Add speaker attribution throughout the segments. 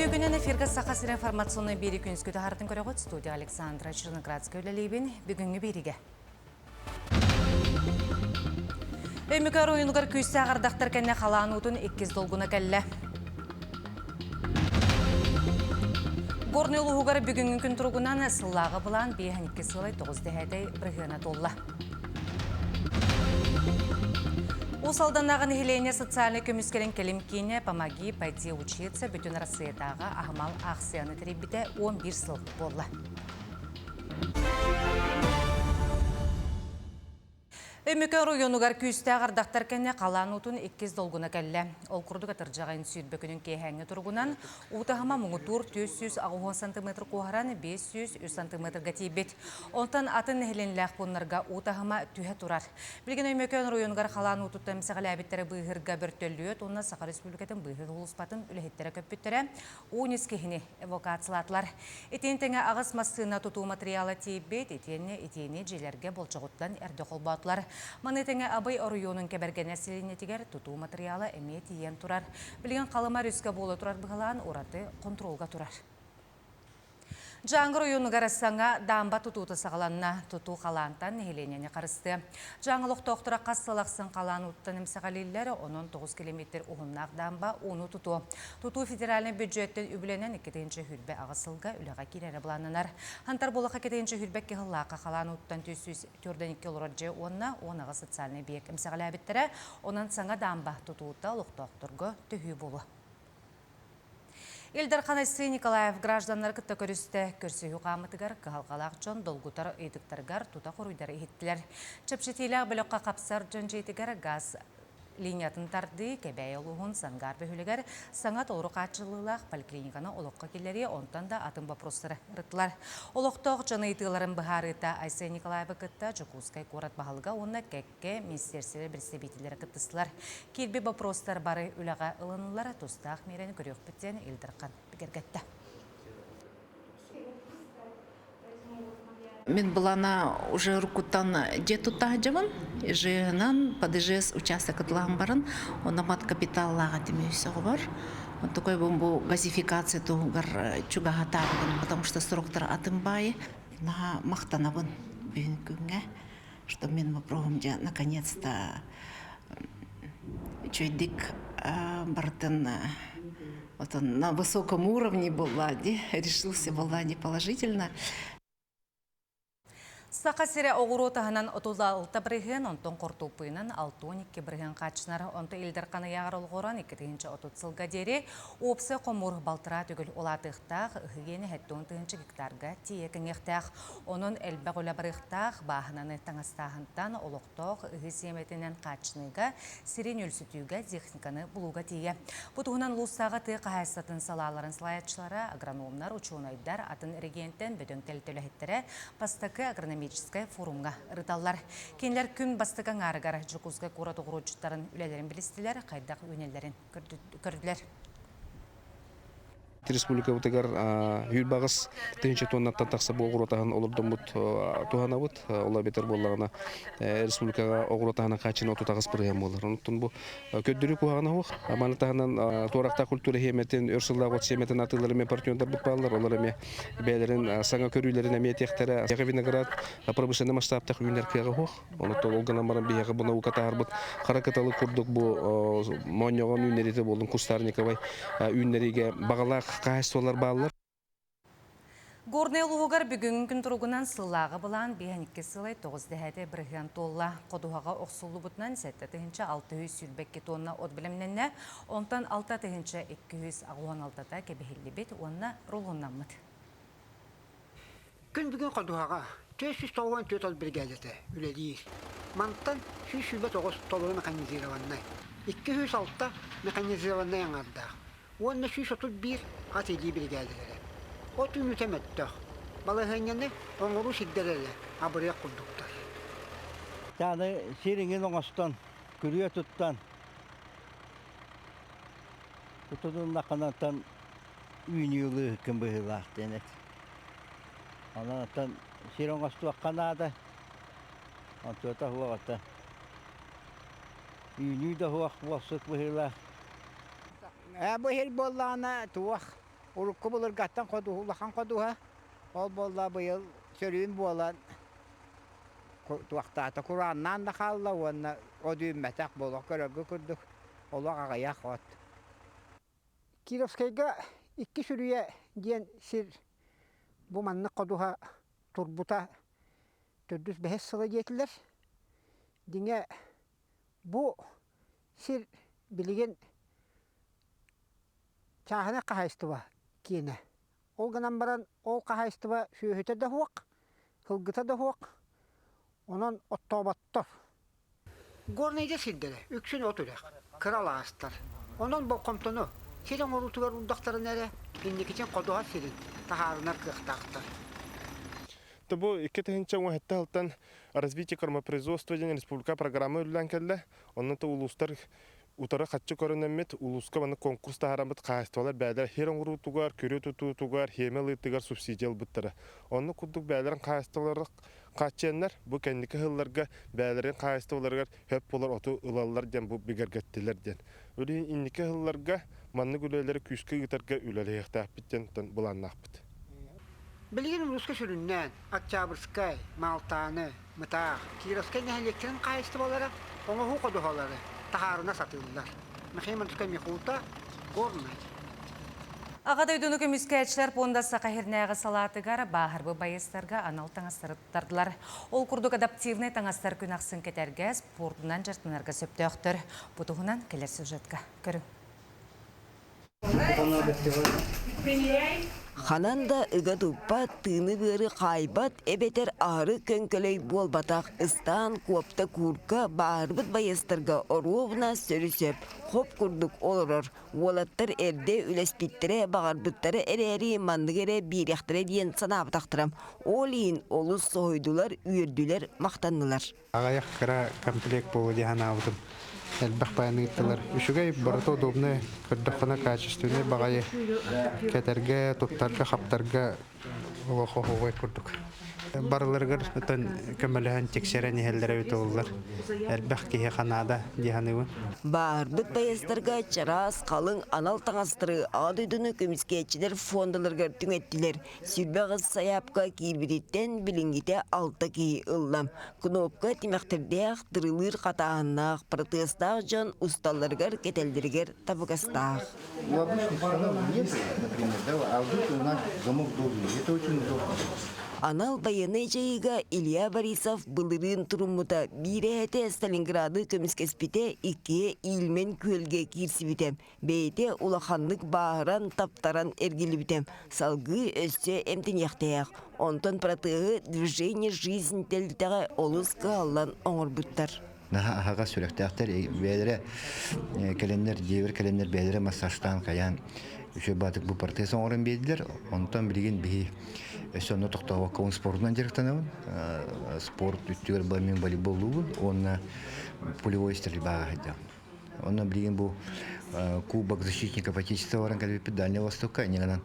Speaker 1: Түгінен эфирге сақасыр информационный бері күнскөті артын көріғыт студия Александра Черноградская өлелейбін бүгінгі беріге. Өймікар ойынығыр күйсі ағардақтар кәне қалан ұтын 2 долгуна кәлі. Горнелу ұғыр бүгінгі күн тұрғынан сыллағы бұлан 5-2 сылай 9 дәйдей біргіна толла. Усалданағын хилене социальный көміскерін келім кейіне помоги пойти учиться бүтін Россиятаға ағымал ақсияны теребіде 11 сыл болла. Өмікер ойынығар күйісті ағардақтар кәне қалан ұтын 2 долгуна кәлі. Ол күрдік атыржағайын сүйдбекінің кейхәңі тұрғынан ұтағыма мұңытур 460 см қоғаран 500 см гатейбет. Онтан атын әхіленләқ бұнларға ұтағыма түйе тұрар. Білген өмікер ойынығар қалан ұтыттым сәғілі әбеттері бұйғырға бөрттөліет, онына Сақар Республикатын бұйғыр ұлыспатын үліхеттері көппеттері оңыз кехіне эвокациялатылар. Етен тәңі ағыз массына тұту материалы тейбет, етені желерге болчағыттан әрді қолбатылар. Манетеңе абай орыйонын кәбәргәне селенетігер тұту материалы әмет ен тұрар. Білген қалыма рүскі болы тұрар бұғылан ораты контролға тұрар. Жаңғыр ойыны ғарасаңа дамба тұтуты сағаланна тұту қалантан нехеленене қарысты. Жаңғылық тоқтыра қассалақсын қалан ұттан емсіғалелері 19 км ұғыннақ дамба оны тұту. Тұту федеральный бюджеттен үбіленен 2-ші хүлбе ағысылға үліға керері бұланынар. Хантар болыға 2-ші хүлбе кеғыллаққа қалан ұттан 402 килорджи онна оныға социальный бек емсіғалі әбіттері онын саңа дамба тұтуыта ұлықтақтырғы түхі болу. Элдар Ханайсы Николаев гражданлар кітті көрісті көрсі үқамытығар қағалғалақ жон долгутар үйдіктарғар тута құруйдар ехеттілер. Чөпшетейлі біліққа қапсар жон жейтігер газ линиятын тарды кәбәй олуғын сангар бөхілігер саңат олырық атшылылақ поликлиниканы олыққа келері онтан да атын вопростары рыттылар. Олықтық жаны итыларын бұхарыта Айсы Николаева кітті Жукускай қорат бағалыға онына кәкке министерсері бірсебейтілері кіттісілар. Келбе вопростар бары үліға ылынылар тұстақ мерені көрек біттен елдірқан бігергетті.
Speaker 2: Мен была уже рукутан дету таджаван, жигнан подъезд участок отламбаран, он амат капитал лагать имеется говор. Он такой бомбу газификации то гар чугахатарван, потому что структура атымбай на махтанаван бинкунге, что мен попробуем наконец-то чуйдик бартен вот он на высоком уровне была, решился была не положительно.
Speaker 1: Сақасыра оғыру тағынан 36 бірген, онтон қортупыйнан 6-12 бірген қачынар, онты елдер қаны яғыр олғыран 2-30 сылға дере, опсы қомыр балтыра түгіл олатықтақ, үхігені 10 гектарға тиекін ектақ, оның әлбәқ өлі біріқтақ, бағынаны таңастағынтан олықтық үхі семетінен қачыныға, сирен өлсітуге техниканы бұлуға тие. Бұтығынан лұстағы тұй қағайсатын салаларын слайатшылары, агрономнар, учуынайдар, атын регенттен бөдің тәлі-төлі экономическая форумга рыталлар. Кенлер күн бастыган арыгар Жукускай кура тоғыручуттарын үлелерін білістілер, қайдақ өнелерін көрділер.
Speaker 3: Республика утыгар юлбагыс тынча тоннаттан такса болгоротаган олордон бут туханабыт ола бетер боллагана республикага огоротаган качын отутагыс программ болар. Онтон бу көддүрү кугана хок аманатаган торакта культура хеметин өрсүлдагы семетин атылары мен партнёрдар бут балдар олар эме бәлерин саңа көрүлөрүн эме тектери Виноград промышленный масштабта үйнер кыга хок. Онтон олгана баран бияга буна укатар бут харакаталы курдук бу моньогон үйнерите болдун Кустарниковай үйнериге багалак қайыстолар балылар.
Speaker 1: Горнел ұғығар бүгін күн тұрғынан сыллағы бұлан 5-2 сылай 9 дәйді бірген толла. Қодуғаға оқсулы бұтынан 7-600 сүлбекке тонна от білімненне, онтан 6-216 кебехелі бет, онына ролғыннан мұд.
Speaker 4: Күн бүгін қодуғаға 494 от бригадеті үлелейір. Мантан 100 сүлбет оғыз толығы меканизированнай. 206 меканизированнай аңардақ. Онна 131 атылы бригадалары. От үмітеметтіқ. Балығынені оңыру сиддерелі абырия құлдықтар.
Speaker 5: Yani sirinin oğastan, kürüye tuttan. Tutudun kanattan üynüyülü hüküm bıhılaq denet. Anatan sirin oğastu kanada. Antuata huağata. Üynüyü de huağ bulaşık bıhılaq.
Speaker 6: Bu hel bollana tuğ
Speaker 4: Urukku bulur gattan kodu, ulakan koduha. Ol bolla bıyıl sörüğün bolan. Tuaqtaata Kur'an'dan da kalla ona o düğmetak bolak görügü kurduk. Olak ağayak ot. Kirovskayga iki sürüye diyen sir bu manlık koduha turbuta tördüz behes sıla yetiler. Dine bu sir bilgin çahına kahayıstıva kine. Olganan baran ol kahayıstıva şühüte de huak, hılgıta da huak. Onun ottobattır. Gornayda sildere, üksün oturak, kral ağızlar. Onun bu komutunu, silin orutular urdakları nere, binlik için koduğa silin, taharına kıhtaqtır.
Speaker 6: Бу икки тыгынча уһетте хылтан развитие кормопроизводства және республика программа үллән келле. Оннан та улустар утары хатчы көрөнөммет улуска баны конкурс таһарамыт каастылар бәдер херен урутугар, көрө тутугар, хемелыттыгар субсидиялы буттары. Онны кудук бәдерин каастылар каченнер бу кендики хылларга бәдерин каастыларга хөп болар оту ылаллар ден бу бигергеттилер ден. Үлин инники хылларга манны гүлелери күскө гытарга үлелехтә биттен буланнакпыт.
Speaker 4: Bilgin Ruska süründen, Akçabrskay, Maltanı, Mıtağ, Kirovskay neheleklerin kayıstıvaları, ona hu koduhaları, taharına satılırlar. Mehmet Ruska mekuta, gornay.
Speaker 1: Ағадай дүні көміскәтшілер пондасы қахирнәғы салатыгар бағырбы байыстарға анал таңастырыптардылар. Ол күрдік адаптивный таңастар күн ақсын кетерге спортынан жартынарға сөпті өқтір. Бұтығынан келер сюжетка. Көрің.
Speaker 7: Хананда ыга туппа тыны быры қайбат эбетер ары көнкөлөй болбатақ ыстан куапта курка барбыт байыстырга оруовна сөрүсөп хоп курдук олорор. Олаттар эрде үлеспиттере бағарбыттары эрери мандыгере биряхтыре диен санабытақтырам. Олин олус сойдулар, үйірдулер, мақтаннылар.
Speaker 8: Ағаяқ кіра комплект болу дияна аудым. Әлбәқ баяныйттылар. Үшігай барыта удобны, күрдіққына качественный бағайы кәтерге, туттарға, қаптарға олақы күрдік. Барыларғыр ұтын көміліған тексерен ехелдері өті олар. Әлбәқ кейі қанада дияныуын.
Speaker 7: Барбыт байыстырға чарас, қалың анал таңастыры адыдыны көміскетчілер фондаларға түңеттілер. Сүрбәғыз саяпқа кейбіреттен білінгіте алты кей ыллам. Кнопка тимәқтірдеғ дырылыр қатағыннақ, протестақ жан ұсталарғар кетелдергер табықастақ. Анал баяны жайыға Илья Борисов былырын тұрымыта биреәте Сталинграды көміскеспіте ике илмен көлге кирсібітем. Бейте улаханлық бағыран таптаран әргілі бітем. Салғы өсте әмтін яқтаяқ. Онтон пратығы движение жизнь тәлдігі олысқа аллан оңыр бұттар.
Speaker 5: Наға сүректәқтер бәдірі кәлемдер, жевір кәлемдер бәдірі массажтан қаян үші батық бұл партия соңырын бейділер. Онтан білген бейі Сонно тоқтауы кауын спортынан жеріктанауын. Спорт үттігер балмен волейболуын, онына полевой стрельбаға қайдам. Онына білген бұл кубок защитников Отечества варан кәлбепі Дальнего Востока, негенан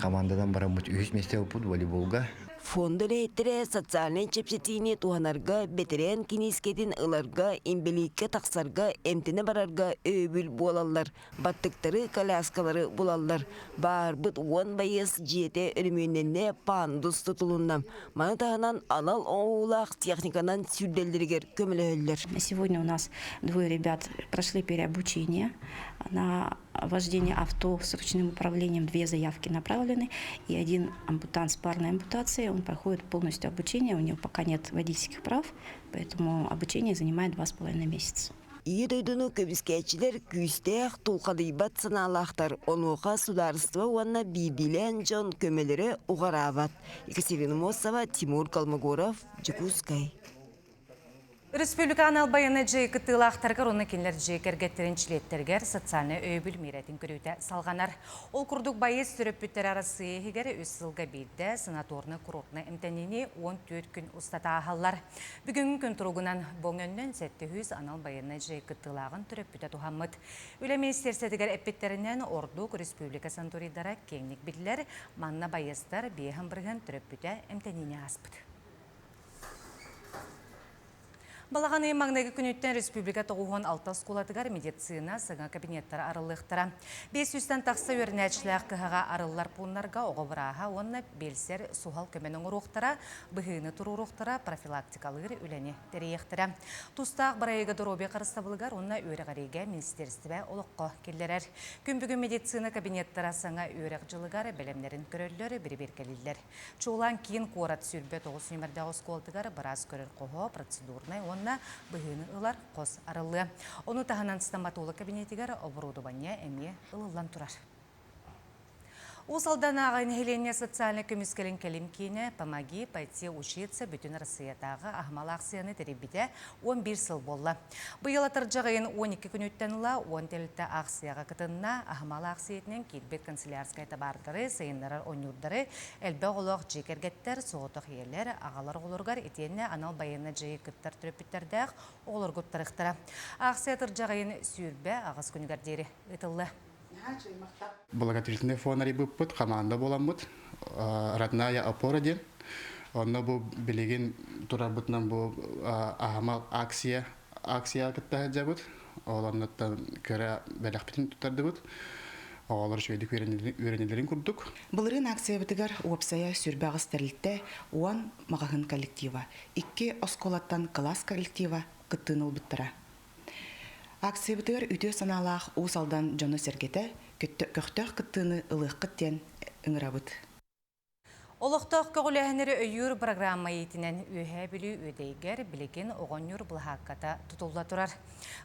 Speaker 5: командадан барам бұт үйіз месте өпуд волейболға.
Speaker 7: Фонды рейттері социальный чепсетіне туғанарға, бетерен кенескетін ыларға, ембелікке тақсарға, әмтіні барарға өбіл болалар. Баттықтары коляскалары болалар. Бар бұт 10 байыз жете өріменіне пандус тұтылыннам. Маны тағынан анал оңулақ техниканан сүрделдергер көмілі өлілер.
Speaker 9: Сегодня у нас двое ребят прошли переобучение на вождение авто с ручным управлением. 2 заявки направлены, и один ампутант с парной ампутацией, он проходит полностью обучение, у него пока нет водительских прав, поэтому обучение занимает 2,5 месяца.
Speaker 7: Иедойдуну көбіскәтчілер күйістеғ тұлқадыйбат сыналақтар. Онуға сударыства уанна бейбилен жон көмелері ұғарават. Екатерина Мосова, Тимур Калмогоров, Джекускай.
Speaker 1: Республика анал баяны жей кытылақтарғар оны кенлер жей кергеттерінчілеттергер социальны өйбіл меретін көріуді салғанар. Ол күрдік байыз сүріп бүттер арасы егері өз сылға бейді санаторны курортны әмтәнені 14 күн ұстата ағалар. Бүгін күн тұрғынан боң өннен сәтті хүз анал баяны жей кытылағын түріп бүті туғамыд. Үлі министерсетігер әппеттерінен Ордук Республика санторидара кеңнік білділер манна байыздар бейхін бірген түріп бүті әмтәнені аспыд. Балағаны маңнайғы күнеттен республика тоғуған алта сколатығар медицина сыңа кабинеттары арылықтыра. 500-тен тақсы өрнәчіләқ кіғаға арылылар пұнларға оғыбыраға онына белсер сухал көменің ұруқтыра, бұғыны тұру ұруқтыра, профилактикалығыр үләне тәрейектіра. Тұстақ бірайығы дұробе қарыстабылығар онына өрі ғарейге министерстіве олыққы келдерер. Күн бүгін медицина кабинеттары сыңа өріқ жылығар бәлемлерін көрілері бір-бір Чолан кейін қорат сүрбе 9 нөмірді сколатығар біраз көрір қоғы процедурнай онына бұғыны ұлар қос арылы. Оны тағынан стоматолог кабинетігер оборудования әме ұлылан тұрар. Усалдан ағайын Хелене социальный көміскелін келім кейіне «Помоги пойти учиться» бүтін Россиятағы ағмал ақсияны теребіде 11 сыл болы. Бұйыл атыржағайын 12 күн өттеніла 10 тәлітті ақсияға кітінна ағмал ақсиетінен келбет канцелярскай табардары, сайынларар онюрдары, әлбі олық жекергеттер, соғытық елер, ағалар олырғар етенне анал байыны жайы күттар түріпіттердәқ олыр күттарықтыра. Ақсия атыржағайын сүйірбе ағыз күнігардері ұтылы.
Speaker 10: Благотворительный фонд рибыппыт, команда боламбыт, родная опора ден. Онна бу билеген турабытнан бу ахамал акция кытта жабыт. Оларнаттан көрә бәләхпитин тутардыбыт. Олар швейдик үйренелерин курдук.
Speaker 11: Былырын акция битигар уопсая сүрбәгыс тәрилтә уан магахын коллектива. 2 осколаттан класс коллектива кыттын улбыттыра. Акция битигар үтө саналах усалдан жоны сергете көктөх кыттыны ылык кыттен ыңырабыт.
Speaker 1: Олықтық көғіләхінері өйір программа етінен өйе білі өдейгер білеген оғыныр бұлхаққата тұтылда тұрар.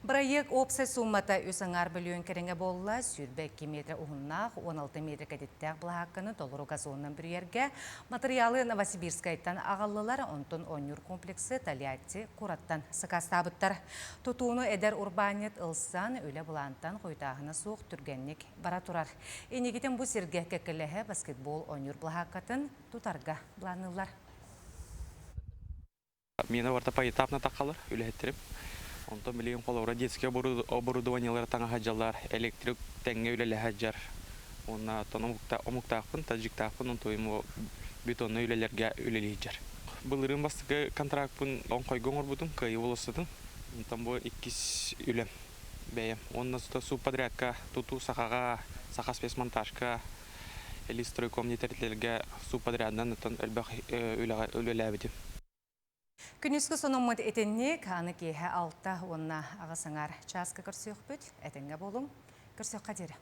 Speaker 1: Бірайық опсы суммата өсіңар білуін кереңе болла сүрбе 2 метр ұғыннақ 16 метр кәдеттәқ бұлхаққаны толыру газонынан бірерге материалы Новосибирскайттан ағалылар онтын оңыр комплексы Тольятти Кураттан сықастабыттар. Тұтуыны әдер урбанет ылсан өлі бұлантан қойтағына суық түргеннік бара тұрар. Енегетін бұл серге кәкілігі баскетбол оңыр бұлхаққатын тутарга планылар.
Speaker 12: Мені варта поэтапно тақалар, үләттіріп. Онтан білеген қолаура детский оборудованиялар таңа хаджалар, электрик тәңге үләлі хаджар. Онна омуктақпын, таджиктақпын, онтойым бетонны үләлерге үләлі хаджар. Бұлырын бастығы контрактпын оңқойгон орбудым, кайы волосыдым. Онтан бұл 2 үләм бәйім. Онна субподрядка, туту сақаға, сақа спецмонтажка, Элистройком нетерлерге субподряднан үлеләбеді.
Speaker 1: Күніскі сонымыд етеннек, аны кейі алта онна ағасыңар часқа көрсек бүт, әтенге болым, көрсек қадері.